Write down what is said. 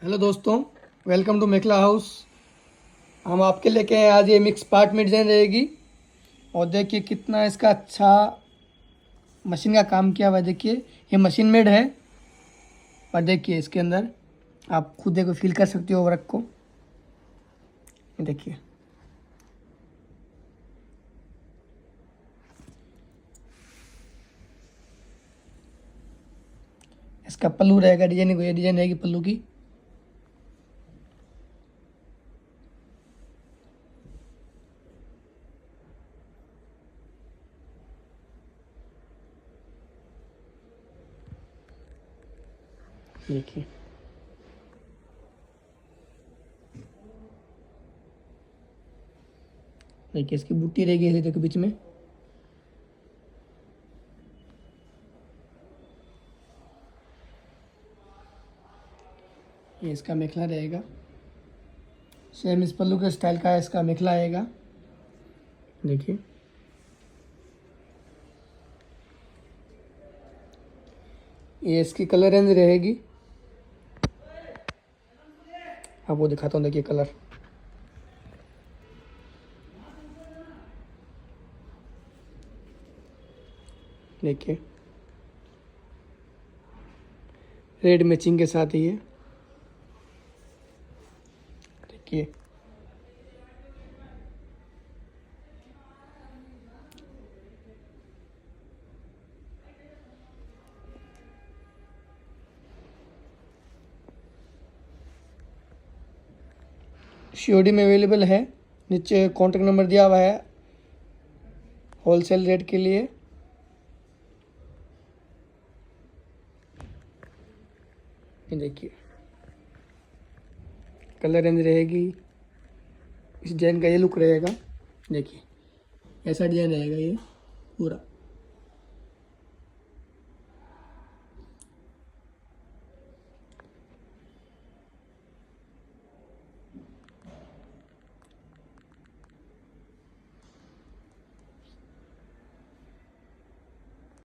Hello दोस्तों, welcome to mekhela house. हम आपके लेके आए आज ये मिक्स पार्ट में डिज़ाइन रहेगी। और देखिए कितना इसका अच्छा मशीन का काम किया हुआ है। देखिए ये मशीन मेड है, पर देखिए इसके अंदर आप खुद देखो, फील कर सकते हो वर्क को। ये देखिए, इसका पल्लू रहेगा, डिजाइन ये डिजाइन रहेगी पल्लू की। देखिए देखिए इसकी बूटी रहेगी ऐसे, देखो बीच में। ये इसका मेखला रहेगा, सेम इस पल्लू के स्टाइल का इसका मेखला आएगा। देखिए ये इसकी कलर रेंज रहेगी, आपको दिखाता हूँ। देखिए कलर, देखिए रेड मैचिंग के साथ ही है। देखिए सीओडी में अवेलेबल है, नीचे कॉन्टैक्ट नंबर दिया हुआ है होलसेल रेट के लिए। ये देखिए कलर रेंज रहेगी, इस डिजाइन का ये लुक रहेगा। देखिए ऐसा डिजाइन रहेगा ये पूरा।